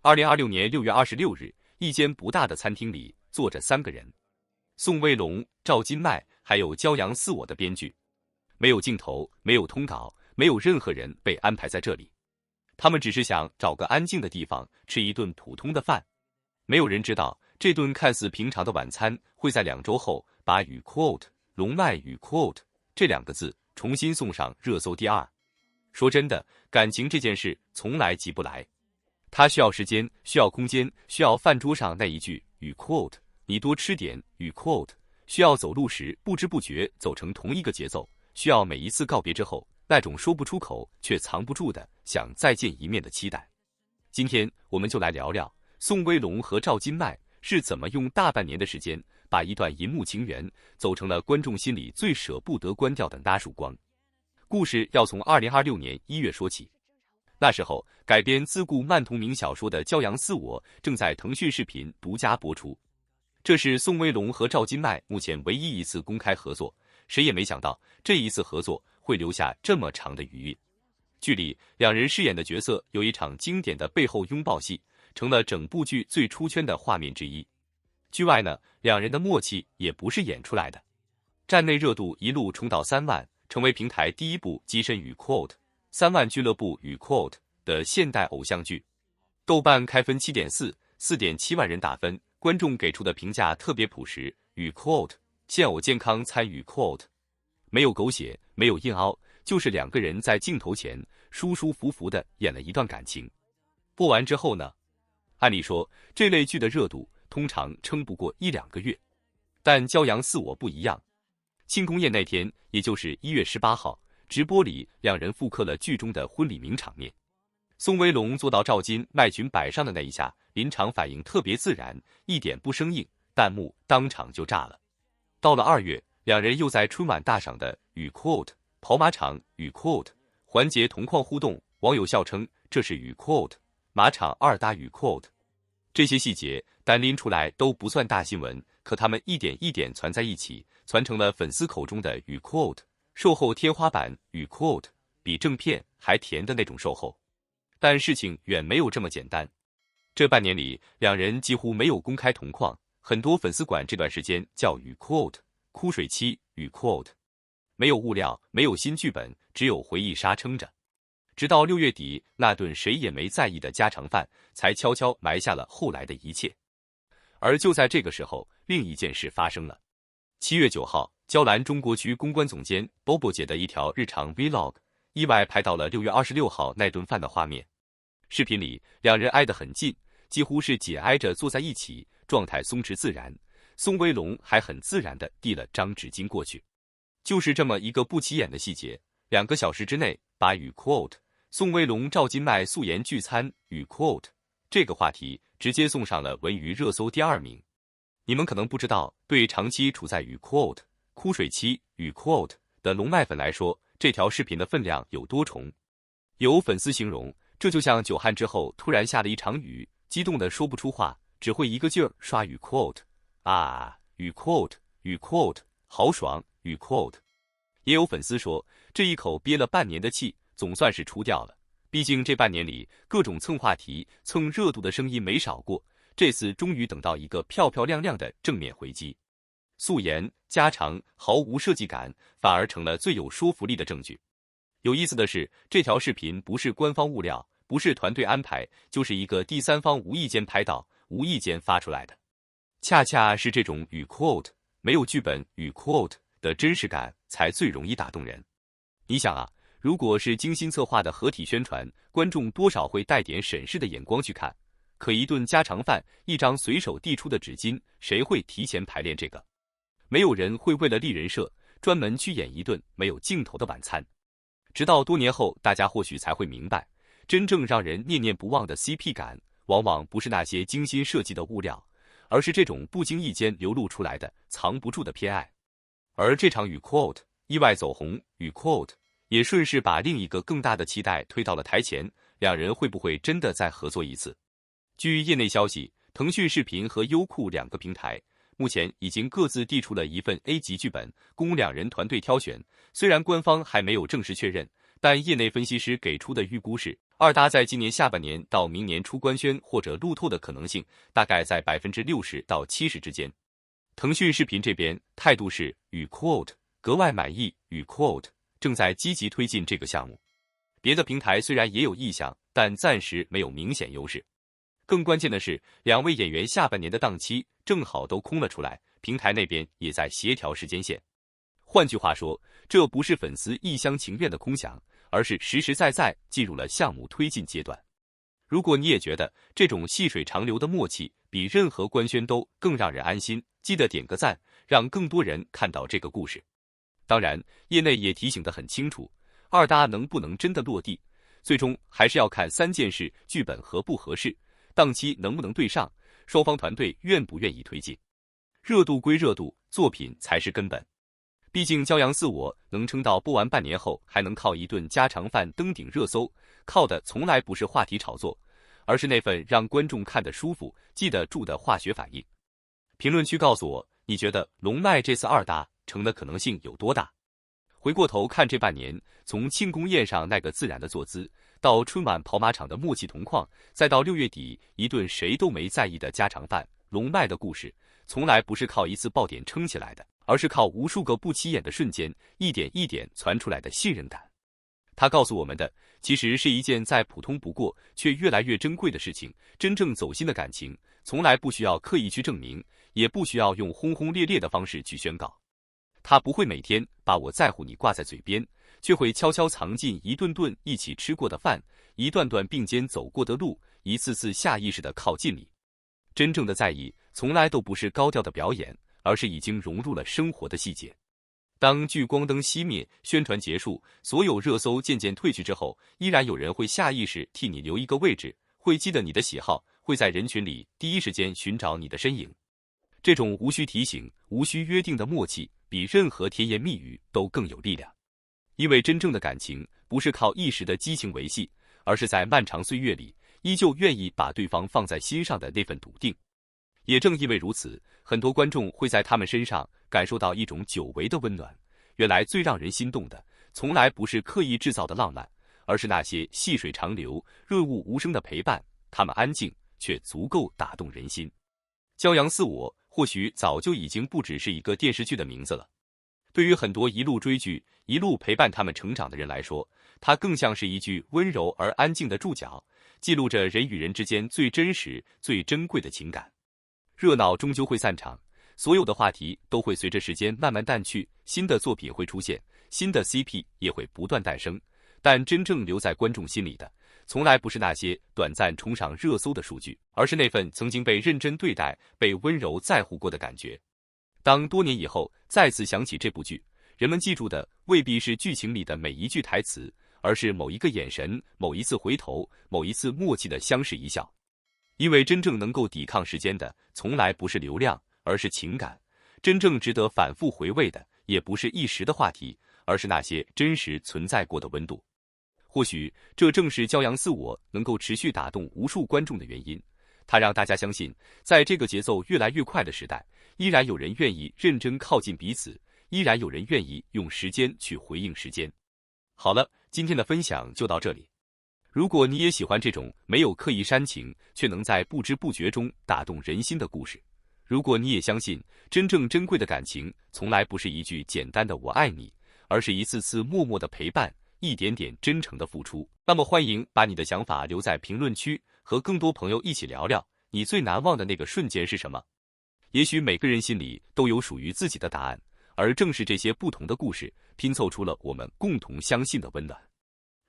2026年6月26日，一间不大的餐厅里坐着3个人：宋威龙、赵今麦，还有骄阳似我的编剧。没有镜头，没有通稿，没有任何人被安排在这里。他们只是想找个安静的地方吃一顿普通的饭。没有人知道，这顿看似平常的晚餐会在2周后把与 quote 龙脉与 quote 这2个字重新送上热搜第2。说真的，感情这件事从来急不来，它需要时间，需要空间，需要饭桌上那一句与 quote 你多吃点与 quote 需要走路时不知不觉走成同一个节奏，需要每一次告别之后那种说不出口却藏不住的想再见一面的期待。今天我们就来聊聊宋威龙和赵今麦是怎么用大半年的时间把一段银幕情缘走成了观众心里最舍不得关掉的那束光。故事要从2026年1月说起。那时候改编自顾漫同名小说的《骄阳似我》正在腾讯视频独家播出。这是宋威龙和赵今麦目前唯一一次公开合作，谁也没想到这一次合作会留下这么长的余韵。剧里2人饰演的角色有一场经典的背后拥抱戏，成了整部剧最出圈的画面之一。剧外呢，2人的默契也不是演出来的。站内热度一路冲到3万，成为平台第一部跻身与 quote 3万俱乐部与 quote 的现代偶像剧。豆瓣开分 7.4， 4.7万人打分，观众给出的评价特别朴实，与 quote 现偶健康参与 quote， 没有狗血，没有硬凹，就是2个人在镜头前舒舒服服地演了一段感情。播完之后呢，按理说这类剧的热度通常撑不过1-2个月，但骄阳似我不一样。庆功宴那天，也就是1月18号，直播里2人复刻了剧中的婚礼名场面。宋威龙做到赵今麦裙摆上的那一下，临场反应特别自然，一点不生硬，弹幕当场就炸了。到了2月，2人又在春晚大赏的与 quote 跑马场与 quote 环节同框互动，网友笑称这是与 quote 马场2搭与 quote。 这些细节单拎出来都不算大新闻，可他们一点一点攒在一起，传成了粉丝口中的与 quote 售后天花板与 quote 比正片还甜的那种售后。但事情远没有这么简单。这半年里，2人几乎没有公开同框，很多粉丝管这段时间叫与 quote 枯水期与 quote， 没有物料，没有新剧本，只有回忆杀撑着。直到6月底那顿谁也没在意的家常饭，才悄悄埋下了后来的一切。而就在这个时候，另一件事发生了。7月9号，娇兰中国区公关总监 Bobo 姐的一条日常 vlog 意外拍到了6月26号那顿饭的画面。视频里2人挨得很近，几乎是紧挨着坐在一起，状态松弛自然。宋威龙还很自然地递了张纸巾过去。就是这么一个不起眼的细节，2个小时之内把与 quote 宋威龙赵今麦素颜聚餐与 quote 这个话题直接送上了文娱热搜第2名。你们可能不知道，对长期处在与 quote 枯水期与 quote 的龙脉粉来说，这条视频的分量有多重。有粉丝形容，这就像久旱之后突然下了一场雨，激动的说不出话，只会一个劲儿刷与 quote 啊与 quote 与 quote 好爽与 quote。 也有粉丝说，这一口憋了半年的气总算是出掉了，毕竟这半年里各种蹭话题蹭热度的声音没少过，这次终于等到一个漂漂亮亮的正面回击。素颜家常毫无设计感，反而成了最有说服力的证据。有意思的是，这条视频不是官方物料，不是团队安排，就是一个第三方无意间拍到无意间发出来的。恰恰是这种与 quote 没有剧本与 quote 的真实感才最容易打动人。你想啊，如果是精心策划的合体宣传，观众多少会带点审视的眼光去看，可一顿家常饭，一张随手递出的纸巾，谁会提前排练这个？没有人会为了立人设专门去演一顿没有镜头的晚餐。直到多年后，大家或许才会明白，真正让人念念不忘的 CP 感，往往不是那些精心设计的物料，而是这种不经意间流露出来的藏不住的偏爱。而这场与 quote 意外走红与 quote 也顺势把另一个更大的期待推到了台前，2人会不会真的再合作一次？据业内消息，腾讯视频和优酷2个平台目前已经各自递出了一份 A 级剧本，供2人团队挑选。虽然官方还没有正式确认，但业内分析师给出的预估是二搭在今年下半年到明年初官宣或者路透的可能性大概在60%到70%之间。腾讯视频这边态度是与 quote 格外满意与 quote 正在积极推进这个项目。别的平台虽然也有意向，但暂时没有明显优势。更关键的是，两位演员下半年的档期正好都空了出来，平台那边也在协调时间线。换句话说，这不是粉丝一厢情愿的空想，而是实实在在进入了项目推进阶段。如果你也觉得这种细水长流的默契比任何官宣都更让人安心，记得点个赞，让更多人看到这个故事。当然，业内也提醒得很清楚，二搭能不能真的落地，最终还是要看3件事：剧本合不合适，档期能不能对上，双方团队愿不愿意推进。热度归热度，作品才是根本。毕竟《骄阳似我》能撑到播完半年后还能靠一顿家常饭登顶热搜，靠的从来不是话题炒作，而是那份让观众看得舒服、记得住的化学反应。评论区告诉我，你觉得龙脉这次二搭成的可能性有多大？回过头看这半年，从庆功宴上那个自然的坐姿，到春晚跑马场的默契同框，再到6月底一顿谁都没在意的家常饭，龙脉的故事从来不是靠一次爆点撑起来的，而是靠无数个不起眼的瞬间，一点一点传出来的信任感。他告诉我们的，其实是一件再普通不过，却越来越珍贵的事情。真正走心的感情，从来不需要刻意去证明，也不需要用轰轰烈烈的方式去宣告。他不会每天把我在乎你挂在嘴边，却会悄悄藏进一顿顿一起吃过的饭，一段段并肩走过的路，一次次下意识的靠近你。真正的在意，从来都不是高调的表演，而是已经融入了生活的细节。当聚光灯熄灭，宣传结束，所有热搜渐渐褪去之后，依然有人会下意识替你留一个位置，会记得你的喜好，会在人群里第一时间寻找你的身影。这种无需提醒、无需约定的默契，比任何甜言蜜语都更有力量。因为真正的感情不是靠一时的激情维系，而是在漫长岁月里依旧愿意把对方放在心上的那份笃定。也正因为如此，很多观众会在他们身上感受到一种久违的温暖。原来最让人心动的，从来不是刻意制造的浪漫，而是那些细水长流、润物无声的陪伴。他们安静，却足够打动人心。骄阳似我，或许早就已经不只是一个电视剧的名字了。对于很多一路追剧、一路陪伴他们成长的人来说，它更像是一句温柔而安静的注脚，记录着人与人之间最真实、最珍贵的情感。热闹终究会散场，所有的话题都会随着时间慢慢淡去，新的作品会出现，新的 CP 也会不断诞生，但真正留在观众心里的，从来不是那些短暂冲上热搜的数据，而是那份曾经被认真对待、被温柔在乎过的感觉。当多年以后再次想起这部剧，人们记住的未必是剧情里的每一句台词，而是某一个眼神、某一次回头、某一次默契的相视一笑。因为真正能够抵抗时间的，从来不是流量，而是情感。真正值得反复回味的，也不是一时的话题，而是那些真实存在过的温度。或许这正是骄阳似我能够持续打动无数观众的原因。它让大家相信，在这个节奏越来越快的时代，依然有人愿意认真靠近彼此，依然有人愿意用时间去回应时间。好了，今天的分享就到这里。如果你也喜欢这种没有刻意煽情，却能在不知不觉中打动人心的故事，如果你也相信真正珍贵的感情从来不是一句简单的我爱你，而是一次次默默的陪伴，一点点真诚的付出，那么欢迎把你的想法留在评论区，和更多朋友一起聊聊你最难忘的那个瞬间是什么。也许每个人心里都有属于自己的答案，而正是这些不同的故事拼凑出了我们共同相信的温暖。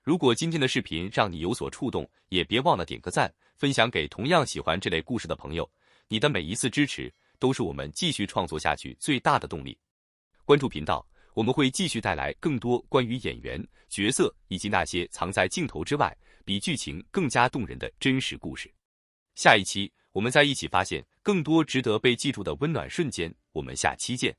如果今天的视频让你有所触动，也别忘了点个赞，分享给同样喜欢这类故事的朋友。你的每一次支持都是我们继续创作下去最大的动力。关注频道，我们会继续带来更多关于演员、角色以及那些藏在镜头之外比剧情更加动人的真实故事。下一期我们再一起发现更多值得被记住的温暖瞬间，我们下期见。